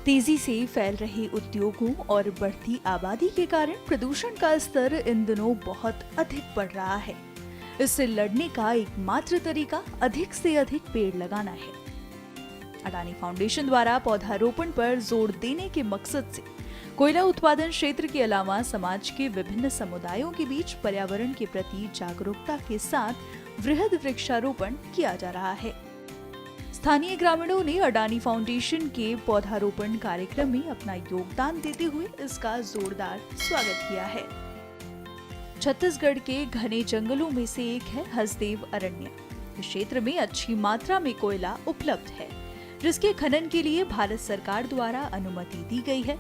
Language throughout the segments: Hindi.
तेजी से फैल रहे उद्योगों और बढ़ती आबादी के कारण प्रदूषण का स्तर इन दिनों बहुत अधिक बढ़ रहा है। इससे लड़ने का एकमात्र तरीका अधिक से अधिक पेड़ लगाना है। अडानी फाउंडेशन द्वारा पौधारोपण पर जोर देने के मकसद से कोयला उत्पादन क्षेत्र के अलावा समाज के विभिन्न समुदायों के बीच पर्यावरण के प्रति जागरूकता के साथ वृहद वृक्षारोपण किया जा रहा है। स्थानीय ग्रामीणों ने अडानी फाउंडेशन के पौधारोपण कार्यक्रम में अपना योगदान देते हुए इसका जोरदार स्वागत किया है। छत्तीसगढ़ के घने जंगलों में से एक है हसदेव अरण्य। इस क्षेत्र में अच्छी मात्रा में कोयला उपलब्ध है, जिसके खनन के लिए भारत सरकार द्वारा अनुमति दी गई है।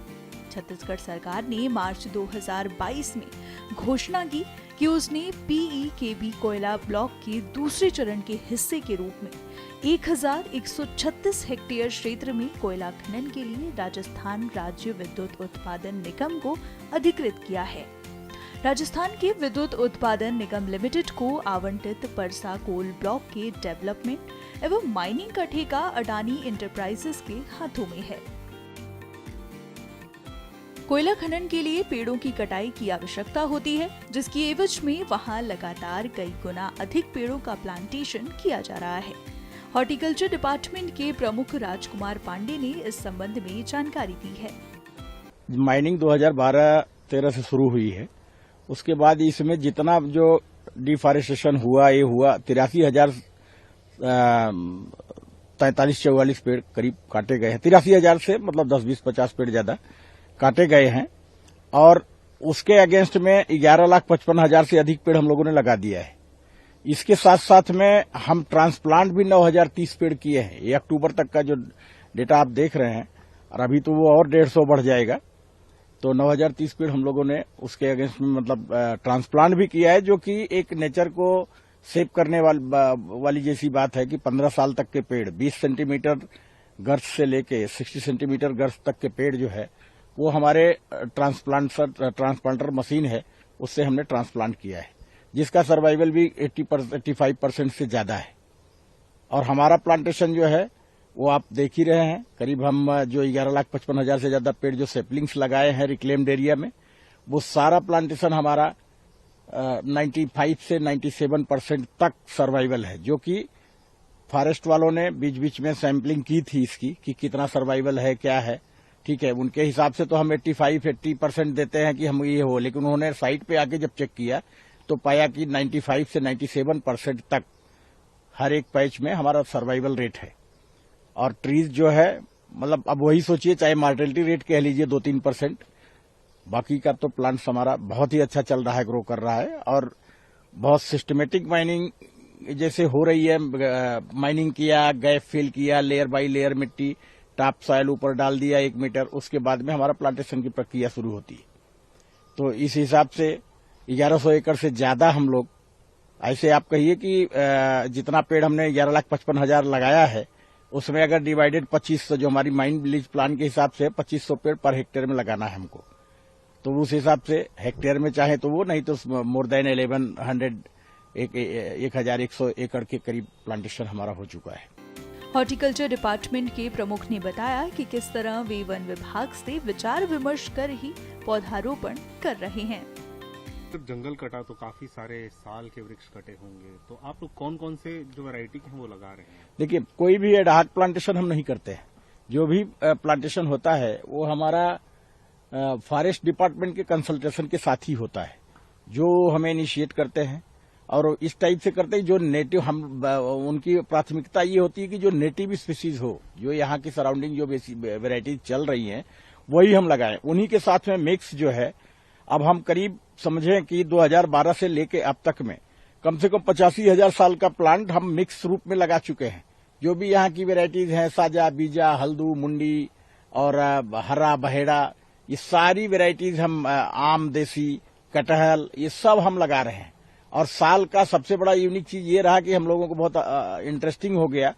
छत्तीसगढ़ सरकार ने मार्च 2022 में घोषणा की कि उसने PEKB कोयला ब्लॉक के दूसरे चरण के हिस्से के रूप में 1136 हेक्टेयर क्षेत्र में कोयला खनन के लिए राजस्थान राज्य विद्युत उत्पादन निगम को अधिकृत किया है। राजस्थान के विद्युत उत्पादन निगम लिमिटेड को आवंटित परसा कोल ब्लॉक के डेवलपमेंट एवं माइनिंग का ठेका अडानी एंटरप्राइजेस के हाथों में है। कोयला खनन के लिए पेड़ों की कटाई की आवश्यकता होती है, जिसकी एवज में वहां लगातार कई गुना अधिक पेड़ों का प्लांटेशन किया जा रहा है। हॉर्टिकल्चर डिपार्टमेंट के प्रमुख राजकुमार पांडे ने इस संबंध में जानकारी दी है। माइनिंग 2012-13 से शुरू हुई है। उसके बाद इसमें जितना जो डिफॉरेस्टेशन हुआ, ये हुआ 43,44 पेड़ करीब काटे गए हैं। 83,000 से मतलब 10-20-50 पेड़ ज्यादा काटे गए हैं और उसके अगेंस्ट में 11,55,000 से अधिक पेड़ हम लोगों ने लगा दिया है। इसके साथ साथ में हम ट्रांसप्लांट भी 9,030 पेड़ किए हैं। ये अक्टूबर तक का जो डेटा आप देख रहे हैं, और अभी तो वो और 150 बढ़ जाएगा। तो 9,030 पेड़ हम लोगों ने उसके अगेंस्ट में मतलब ट्रांसप्लांट भी किया है, जो कि एक नेचर को सेव करने वाली जैसी बात है कि 15 साल तक के पेड़ 20 सेंटीमीटर गर्थ से लेके 60 सेंटीमीटर गर्थ तक के पेड़ जो है वो हमारे ट्रांसप्लांटर मशीन है, उससे हमने ट्रांसप्लांट किया है, जिसका सर्वाइवल भी 85% से ज्यादा है। और हमारा प्लांटेशन जो है वो आप देख ही रहे हैं। करीब हम जो 11,55,000 से ज्यादा पेड़ जो सेपलिंग्स लगाए हैं रिक्लेम्ड एरिया में, वो सारा प्लांटेशन हमारा 95 से 97% तक सर्वाइवल है, जो कि फॉरेस्ट वालों ने बीच बीच में सैंपलिंग की थी इसकी कि कितना सर्वाइवल है, क्या है। ठीक है, उनके हिसाब से तो हम 85-80% देते हैं कि हम ये हो, लेकिन उन्होंने साइट पे आके जब चेक किया तो पाया कि 95 से 97% तक हर एक पैच में हमारा सर्वाइवल रेट है। और ट्रीज जो है मतलब अब वही सोचिए, चाहे मार्टेलिटी रेट कह लीजिए 2-3%, बाकी का तो प्लांट्स हमारा बहुत ही अच्छा चल रहा है, ग्रो कर रहा है। और बहुत सिस्टमेटिक माइनिंग जैसे हो रही है, माइनिंग किया, गैप फिल किया, लेयर बाई लेयर मिट्टी टॉप सॉइल ऊपर डाल दिया 1 मीटर, उसके बाद में हमारा प्लांटेशन की प्रक्रिया शुरू होती है। तो इस हिसाब से 1100 एकड़ से ज्यादा हम लोग, ऐसे आप कहिए कि जितना पेड़ हमने 11,55,000 लगाया है, उसमें अगर डिवाइडेड 2500 जो हमारी माइन विलेज प्लान के हिसाब से 2500 पेड़ पर हेक्टेयर में लगाना है हमको, तो उस हिसाब से हेक्टेयर में चाहे तो वो, नहीं तो मोर देन 1,100 एकड़ के करीब प्लांटेशन हमारा हो चुका है। हॉर्टिकल्चर डिपार्टमेंट के प्रमुख ने बताया कि किस तरह वे वन विभाग से विचार विमर्श कर ही पौधारोपण कर रहे हैं। जब जंगल कटा तो काफी सारे साल के वृक्ष कटे होंगे, तो आप लोग कौन कौन से जो वैरायटी के हैं वो लगा रहे हैं? देखिए, कोई भी एडहॉक प्लांटेशन हम नहीं करते हैं। जो भी प्लांटेशन होता है वो हमारा फॉरेस्ट डिपार्टमेंट के कंसल्टेशन के साथ ही होता है, जो हमें इनिशिएट करते हैं। और इस टाइप से करते हैं जो नेटिव, हम उनकी प्राथमिकता ये होती है कि जो नेटिव स्पीसीज हो, जो यहाँ की सराउंडिंग जो वेराइटीज चल रही हैं वही हम लगाएं। उन्हीं के साथ में मिक्स जो है, अब हम करीब समझें कि 2012 से लेके अब तक में कम से कम 85,000 साल का प्लांट हम मिक्स रूप में लगा चुके हैं। जो भी यहाँ की वेराइटीज हैं, साजा, बीजा, हल्दू, मुंडी और हरा, बहेड़ा, ये सारी वेराइटीज हम, आम, देसी, कटहल, ये सब हम लगा रहे हैं। और साल का सबसे बड़ा यूनिक चीज ये रहा कि हम लोगों को बहुत इंटरेस्टिंग हो गया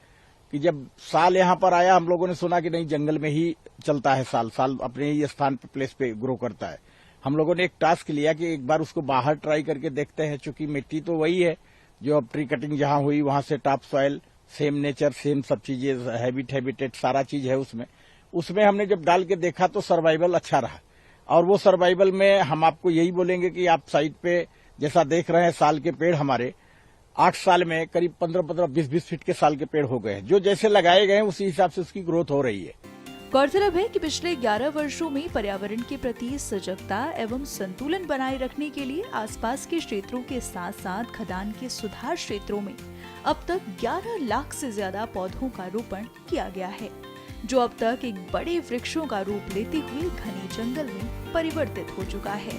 कि जब साल यहाँ पर आया, हम लोगों ने सुना कि नहीं, जंगल में ही चलता है साल, साल अपने ही स्थान पे, प्लेस पे ग्रो करता है। हम लोगों ने एक टास्क लिया कि एक बार उसको बाहर ट्राई करके देखते हैं, चूंकि मिट्टी तो वही है जो अब ट्री कटिंग जहां हुई वहां से top soil, same nature, same सब चीजें, हैबिटेट सारा चीज है उसमें। उसमें हमने जब डाल के देखा तो सर्वाइवल अच्छा रहा। और वो सर्वाइवल में हम आपको यही बोलेंगे कि आप साइट पे जैसा देख रहे हैं, साल के पेड़ हमारे 8 साल में करीब 15-15, 20-20 फीट के साल के पेड़ हो गए हैं। जो जैसे लगाए गए हैं उसी हिसाब से उसकी ग्रोथ हो रही है। गौरतलब है कि पिछले 11 वर्षों में पर्यावरण के प्रति सजगता एवं संतुलन बनाए रखने के लिए आसपास के क्षेत्रों के साथ साथ खदान के सुधार क्षेत्रों में अब तक 11 लाख से ज्यादा पौधों का रोपण किया गया है, जो अब तक एक बड़े वृक्षों का रूप लेते हुए घने जंगल में परिवर्तित हो चुका है।